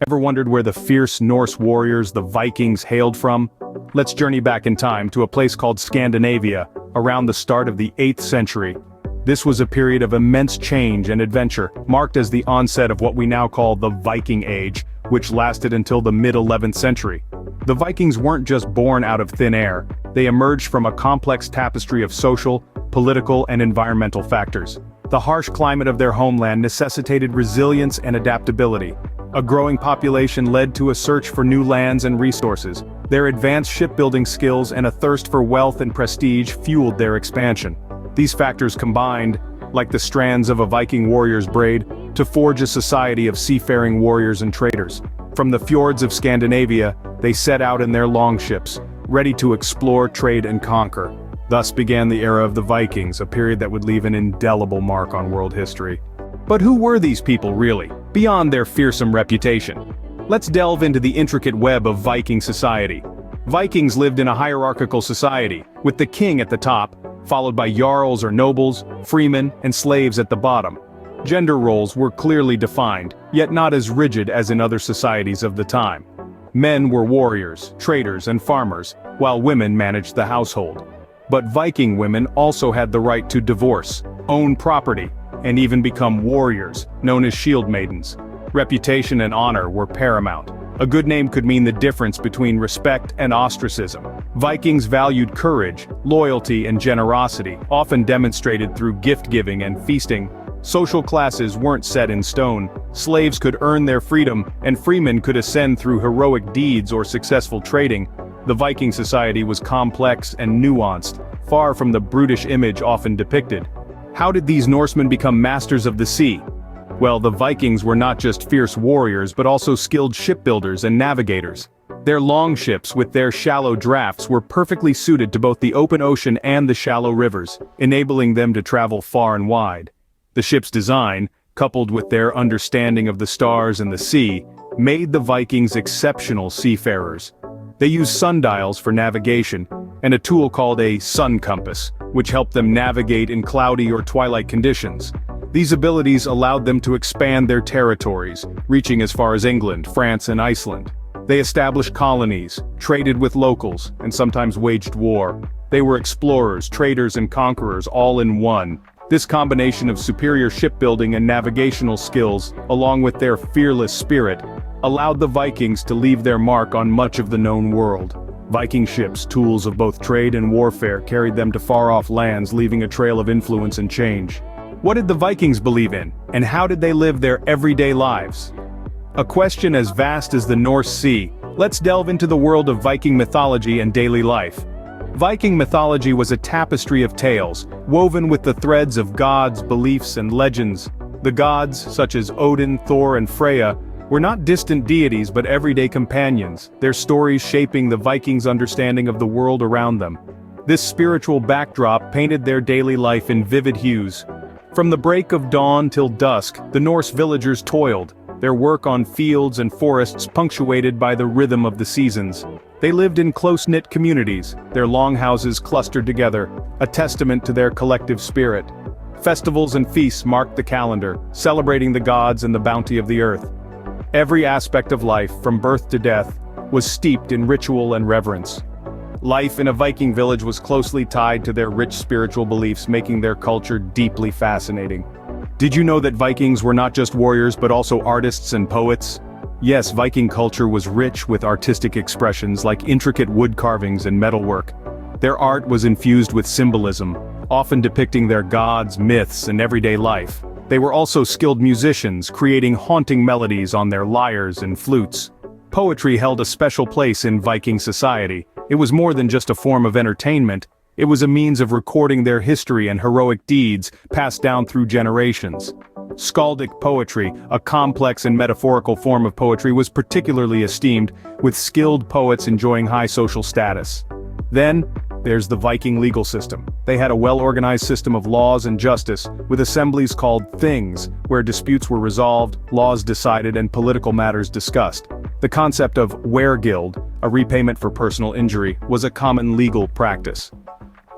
Ever wondered where the fierce Norse warriors, the Vikings, hailed from? Let's journey back in time to a place called Scandinavia, around the start of the 8th century. This was a period of immense change and adventure, marked as the onset of what we now call the Viking Age, which lasted until the mid-11th century. The Vikings weren't just born out of thin air, they emerged from a complex tapestry of social, political, and environmental factors. The harsh climate of their homeland necessitated resilience and adaptability. A growing population led to a search for new lands and resources. Their advanced shipbuilding skills and a thirst for wealth and prestige fueled their expansion. These factors combined, like the strands of a Viking warrior's braid, to forge a society of seafaring warriors and traders. From the fjords of Scandinavia, they set out in their longships, ready to explore, trade, and conquer. Thus began the era of the Vikings, a period that would leave an indelible mark on world history. But who were these people really, beyond their fearsome reputation? Let's delve into the intricate web of Viking society. Vikings lived in a hierarchical society, with the king at the top, followed by jarls or nobles, freemen, and slaves at the bottom. Gender roles were clearly defined, yet not as rigid as in other societies of the time. Men were warriors, traders, and farmers, while women managed the household. But Viking women also had the right to divorce, own property, and even become warriors, known as shield maidens. Reputation and honor were paramount. A good name could mean the difference between respect and ostracism. Vikings valued courage, loyalty, and generosity, often demonstrated through gift-giving and feasting. Social classes weren't set in stone. Slaves could earn their freedom, and freemen could ascend through heroic deeds or successful trading. The Viking society was complex and nuanced, far from the brutish image often depicted. How did these Norsemen become masters of the sea? Well, the Vikings were not just fierce warriors but also skilled shipbuilders and navigators. Their longships with their shallow drafts were perfectly suited to both the open ocean and the shallow rivers, enabling them to travel far and wide. The ship's design, coupled with their understanding of the stars and the sea, made the Vikings exceptional seafarers. They used sundials for navigation, and a tool called a sun compass, which helped them navigate in cloudy or twilight conditions. These abilities allowed them to expand their territories, reaching as far as England, France, and Iceland. They established colonies, traded with locals, and sometimes waged war. They were explorers, traders, and conquerors all in one. This combination of superior shipbuilding and navigational skills, along with their fearless spirit, allowed the Vikings to leave their mark on much of the known world. Viking ships, tools of both trade and warfare, carried them to far-off lands, leaving a trail of influence and change. What did the Vikings believe in, and how did they live their everyday lives? A question as vast as the North Sea. Let's delve into the world of Viking mythology and daily life. Viking mythology was a tapestry of tales, woven with the threads of gods, beliefs, and legends. The gods, such as Odin, Thor, and Freya, were not distant deities but everyday companions, their stories shaping the Vikings' understanding of the world around them. This spiritual backdrop painted their daily life in vivid hues. From the break of dawn till dusk, the Norse villagers toiled, their work on fields and forests punctuated by the rhythm of the seasons. They lived in close-knit communities, their longhouses clustered together, a testament to their collective spirit. Festivals and feasts marked the calendar, celebrating the gods and the bounty of the earth. Every aspect of life, from birth to death, was steeped in ritual and reverence. Life in a Viking village was closely tied to their rich spiritual beliefs, making their culture deeply fascinating. Did you know that Vikings were not just warriors but also artists and poets? Yes, Viking culture was rich with artistic expressions like intricate wood carvings and metalwork. Their art was infused with symbolism, often depicting their gods, myths, and everyday life. They were also skilled musicians, creating haunting melodies on their lyres and flutes. Poetry held a special place in Viking society. It was more than just a form of entertainment. It was a means of recording their history and heroic deeds passed down through generations. Skaldic poetry, a complex and metaphorical form of poetry, was particularly esteemed, with skilled poets enjoying high social status. Then, there's the Viking legal system. They had a well-organized system of laws and justice, with assemblies called things, where disputes were resolved, laws decided, and political matters discussed. The concept of weregild, a repayment for personal injury, was a common legal practice.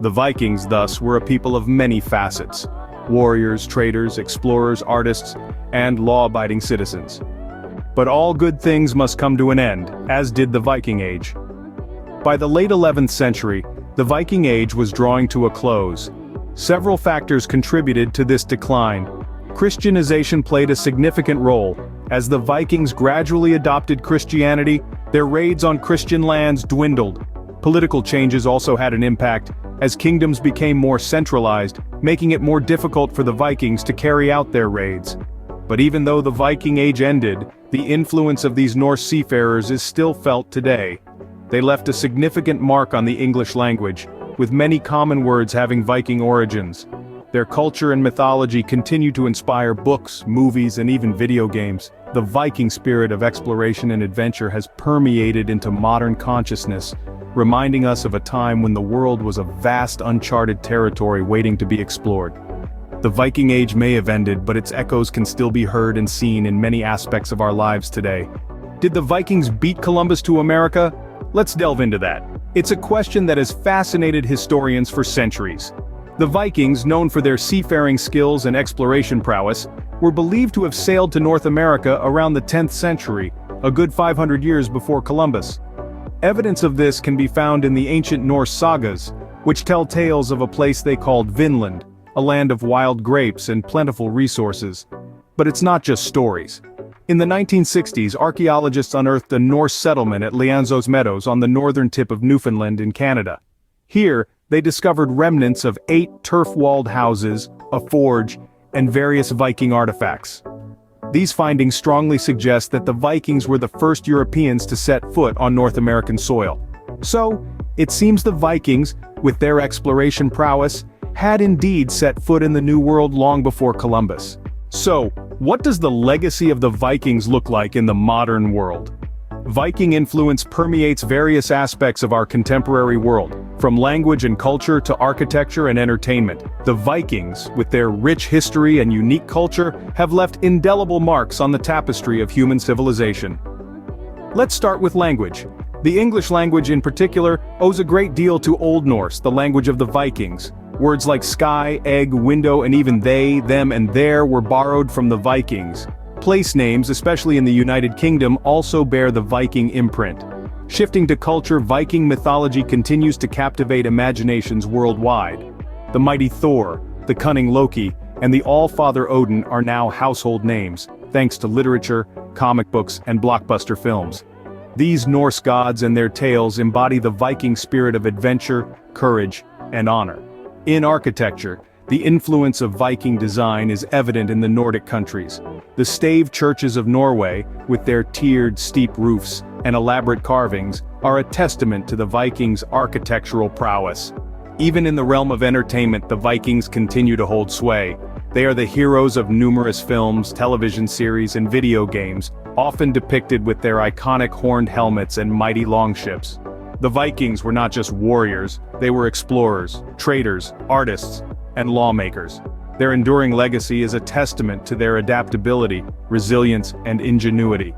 The Vikings, thus, were a people of many facets: warriors, traders, explorers, artists, and law-abiding citizens. But all good things must come to an end, as did the Viking Age. By the late 11th century, the Viking Age was drawing to a close. Several factors contributed to this decline. Christianization played a significant role. As the Vikings gradually adopted Christianity, their raids on Christian lands dwindled. Political changes also had an impact, as kingdoms became more centralized, making it more difficult for the Vikings to carry out their raids. But even though the Viking Age ended, the influence of these Norse seafarers is still felt today. They left a significant mark on the English language, with many common words having Viking origins. Their culture and mythology continue to inspire books, movies, and even video games. The Viking spirit of exploration and adventure has permeated into modern consciousness, reminding us of a time when the world was a vast uncharted territory waiting to be explored. The Viking Age may have ended, but its echoes can still be heard and seen in many aspects of our lives today. Did the Vikings beat Columbus to America? Let's delve into that. It's a question that has fascinated historians for centuries. The Vikings, known for their seafaring skills and exploration prowess, were believed to have sailed to North America around the 10th century, a good 500 years before Columbus. Evidence of this can be found in the ancient Norse sagas, which tell tales of a place they called Vinland, a land of wild grapes and plentiful resources. But it's not just stories. In the 1960s, archaeologists unearthed a Norse settlement at Lianzo's Meadows on the northern tip of Newfoundland in Canada. Here, they discovered remnants of 8 turf-walled houses, a forge, and various Viking artifacts. These findings strongly suggest that the Vikings were the first Europeans to set foot on North American soil. So, it seems the Vikings, with their exploration prowess, had indeed set foot in the New World long before Columbus. So, what does the legacy of the Vikings look like in the modern world? Viking influence permeates various aspects of our contemporary world, from language and culture to architecture and entertainment. The Vikings, with their rich history and unique culture, have left indelible marks on the tapestry of human civilization. Let's start with language. The English language in particular owes a great deal to Old Norse, the language of the Vikings. Words like sky, egg, window, and even they, them, and their were borrowed from the Vikings. Place names, especially in the United Kingdom, also bear the Viking imprint. Shifting to culture, Viking mythology continues to captivate imaginations worldwide. The mighty Thor, the cunning Loki, and the All-Father Odin are now household names, thanks to literature, comic books, and blockbuster films. These Norse gods and their tales embody the Viking spirit of adventure, courage, and honor. In architecture, the influence of Viking design is evident in the Nordic countries. The stave churches of Norway, with their tiered, steep roofs and elaborate carvings, are a testament to the Vikings' architectural prowess. Even in the realm of entertainment, the Vikings continue to hold sway. They are the heroes of numerous films, television series, and video games, often depicted with their iconic horned helmets and mighty longships. The Vikings were not just warriors, they were explorers, traders, artists, and lawmakers. Their enduring legacy is a testament to their adaptability, resilience, and ingenuity.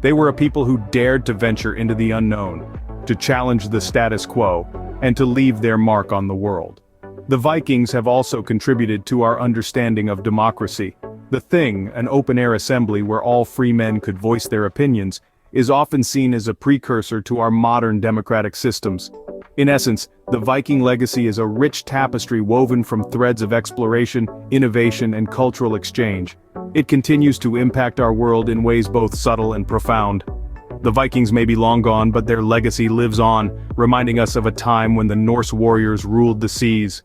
They were a people who dared to venture into the unknown, to challenge the status quo, and to leave their mark on the world. The Vikings have also contributed to our understanding of democracy. The Thing, an open-air assembly where all free men could voice their opinions, is often seen as a precursor to our modern democratic systems. In essence, the Viking legacy is a rich tapestry woven from threads of exploration, innovation, and cultural exchange. It continues to impact our world in ways both subtle and profound. The Vikings may be long gone, but their legacy lives on, reminding us of a time when the Norse warriors ruled the seas.